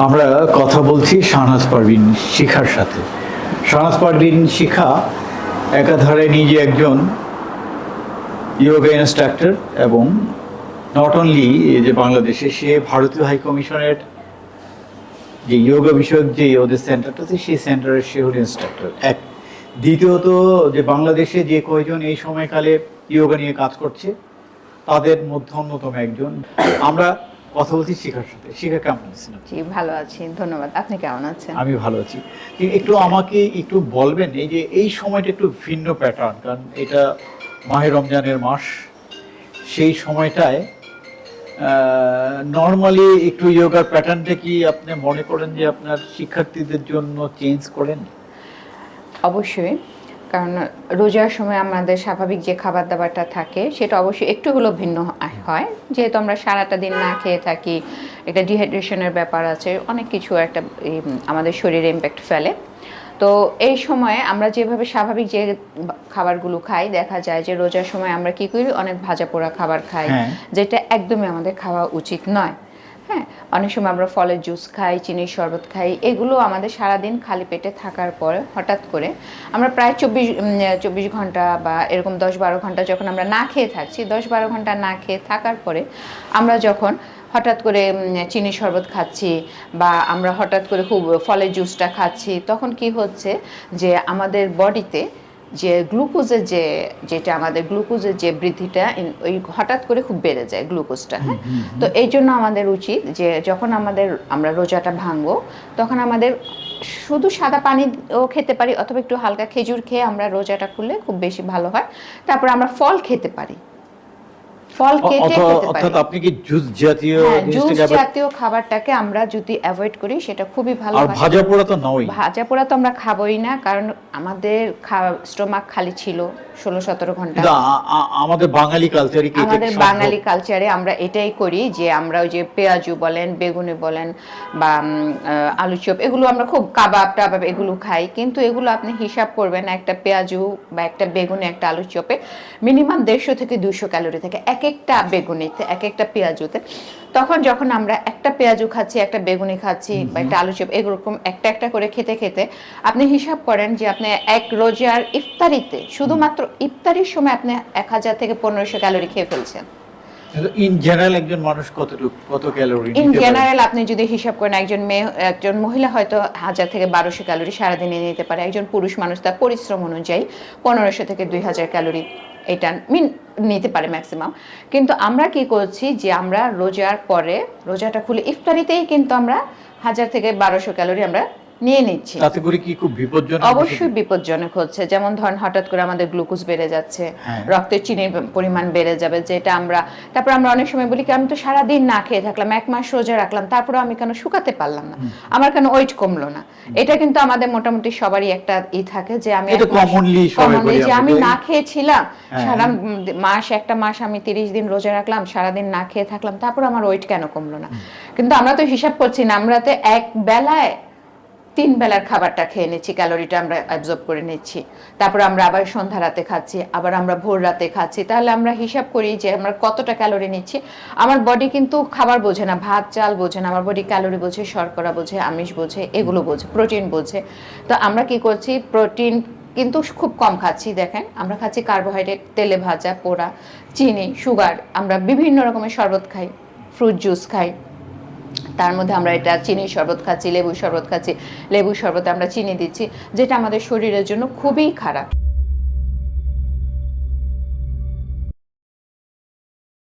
আমরা কথা বলছি শাহনাজ পারভীন শিখার সাথে। শাহনাজ পারভীন শিখা একাধারে নিজে একজন যোগা ইনস্ট্রাক্টর এবং নট অনলি যে বাংলাদেশে, সে ভারতীয় হাই কমিশনের যে যোগা বিষয়ক যে ওদের সেন্টারটা আছে সেই সেন্টারের সে হল ইনস্ট্রাক্টর এক। দ্বিতীয়ত যে বাংলাদেশে যে কয়জন এই সময়কালে যোগা নিয়ে কাজ করছে তাদের মধ্যে অন্যতম একজন। আমরা কথা বলছি শিখার সাথে। শিখা কেমন আছেন? জি, ভালো আছি, ধন্যবাদ। আপনি কেমন আছেন? আমি ভালো আছি। একটু আমাকে একটু বলবেন এই যে এই সময়টা একটু ভিন্ন প্যাটার্ন, কারণ এটা মাহে রমজানের মাস, সেই সময়টায় নর্মালি একটু যোগার প্যাটার্নটা কি আপনি মনে করেন যে আপনার শিক্ষার্থীদের জন্য চেঞ্জ করেন? অবশ্যই, কারণ রোজার সময় আমাদের স্বাভাবিক যে খাবার দাবারটা থাকে সেটা অবশ্যই একটু হলেও ভিন্ন হয়, যেহেতু আমরা সারাটা দিন না খেয়ে থাকি, একটা ডিহাইড্রেশনের ব্যাপার আছে, অনেক কিছু একটা আমাদের শরীরে ইম্প্যাক্ট ফেলে। তো এই সময়ে আমরা যেভাবে স্বাভাবিক যে খাবারগুলো খাই, দেখা যায় যে রোজার সময় আমরা কি করি, অনেক ভাজা পোড়া খাবার খাই, যেটা একদমই আমাদের খাওয়া উচিত নয়। হ্যাঁ, অনেক সময় আমরা ফলের জুস খাই, চিনির শরবত খাই, এগুলো আমাদের সারাদিন খালি পেটে থাকার পরে হঠাৎ করে আমরা প্রায় 24 ঘন্টা বা এরকম 10-12 ঘন্টা যখন আমরা না খেয়ে থাকছি, 10-12 ঘন্টা না খেয়ে থাকার পরে আমরা যখন হঠাৎ করে চিনির শরবত খাচ্ছি বা আমরা হঠাৎ করে খুব ফলের জুসটা খাচ্ছি, তখন কি হচ্ছে যে আমাদের বডিতে যে গ্লুকোজের যেটা আমাদের গ্লুকোজের যে বৃদ্ধিটা ওই হঠাৎ করে খুব বেড়ে যায় গ্লুকোজটা। হ্যাঁ, তো এই জন্য আমাদের উচিত যে যখন আমরা রোজাটা ভাঙবো, তখন আমাদের শুধু সাদা পানিও খেতে পারি অথবা একটু হালকা খেজুর খেয়ে আমরা রোজাটা খুললে খুব বেশি ভালো হয়। তারপর আমরা ফল খেতে পারি, ফল কেটে খেতে পারি। অর্থাৎ আপনি কি জুস জাতীয় খাবারটাকে আমরা যদি অ্যাভয়েড করি সেটা খুবই ভালো হয়। আর ভাজা পোড়া তো নয়, ভাজা পোড়া তো আমরা খাবোই না, কারণ আমাদের স্টোমাক খালি ছিল 16-17 ঘন্টা। আমাদের বাঙালি কালচারে আমরা এটাই করি যে আমরা ওই যে পেঁয়াজু বলেন, বেগুনি বলেন বা আলু চপ, এগুলো আমরা খুব কাবাব টাবাব এগুলো খাই, কিন্তু এগুলো আপনি হিসাব করবেন একটা পেঁয়াজু বা একটা বেগুনি একটা আলু চপে মিনিমাম 150 থেকে 200 ক্যালোরি থাকে, এক একটা বেগুনিতে এক একটা পেঁয়াজুতে। তখন যখন আমরা একটা পেঁয়াজু খাচ্ছি, একটা বেগুনি খাচ্ছি বা একটা আলু চপ, এরকম একটা একটা করে খেতে খেতে আপনি হিসাব করেন যে আপনি এক রোজার ইফতারিতে, শুধুমাত্র ইফতারির সময় আপনি 1000 থেকে 1500 ক্যালোরি খেয়ে ফেলছেন। ইন জেনারেল একজন মানুষ কত ক্যালোরি ইন জেনারেল আপনি যদি হিসাব করেন, একজন মহিলা হয়তো 1000 থেকে 1200 ক্যালোরি সারাদিনে নিতে পারে, একজন পুরুষ মানুষ তার পরিশ্রম অনুযায়ী 1500 থেকে 2000 ক্যালোরি এটা নিতে পারে ম্যাক্সিমাম। কিন্তু আমরা কি করছি যে আমরা রোজার পরে, রোজাটা খুলে ইফতারিতেই কিন্তু আমরা 1000 থেকে 1200 ক্যালোরি আমরা নিয়ে নিচ্ছি। তাতে করে কি খুব বিপজ্জনক? অবশ্যই বিপজ্জনক হচ্ছে। যেমন ধরেন হঠাৎ করে আমাদের গ্লুকোজ বেড়ে যাচ্ছে, রক্তের চিনির পরিমাণ বেড়ে যাবে, যেটা তারপর আমরা অনেক সময় বলি কি আমি তো সারাদিন না খেয়ে থাকলাম, 1 মাস রোজা রাখলাম, তারপরে আমি কেন শুকাতে পারলাম না, আমার কেন ওয়েট কমলো না। এটা কিন্তু আমাদের মোটামুটি সবারই একটা থাকে যে আমি আমি না খেয়েছিলাম সারা মাস, একটা মাস আমি 30 দিন রোজা রাখলাম, সারাদিন না খেয়ে থাকলাম, তারপর আমার ওয়েট কেন কমলো না। কিন্তু আমরা তো হিসাব করছি না, আমরা তো এক বেলায় 3 বেলার খাবারটা খেয়ে নিচ্ছি, ক্যালোরিটা আমরা অ্যাবজর্ব করে নিচ্ছি, তারপর আমরা আবার সন্ধ্যা রাতে খাচ্ছি, আবার আমরা ভোর রাতে খাচ্ছি, তাহলে আমরা হিসাব করি যে আমরা কতটা ক্যালোরি নিচ্ছি। আমার বডি কিন্তু খাবার বোঝে না, ভাত চাল বোঝে না, আমার বডি ক্যালোরি বোঝে, শর্করা বোঝে, আমিষ বোঝে, এগুলো বোঝে, প্রোটিন বোঝে। তো আমরা কি করছি, প্রোটিন কিন্তু খুব কম খাচ্ছি। দেখেন আমরা খাচ্ছি কার্বোহাইড্রেট, তেলে ভাজা, পোড়া, চিনি, সুগার, আমরা বিভিন্ন রকমের শরবত খাই, ফ্রুট জুস খাই, তার মধ্যে আমরা এটা চিনির শরবত খাচ্ছি, লেবুর শরবত খাচ্ছি, লেবুর শরবতে আমরা চিনি দিচ্ছি, যেটা আমাদের শরীরের জন্য খুবই খারাপ।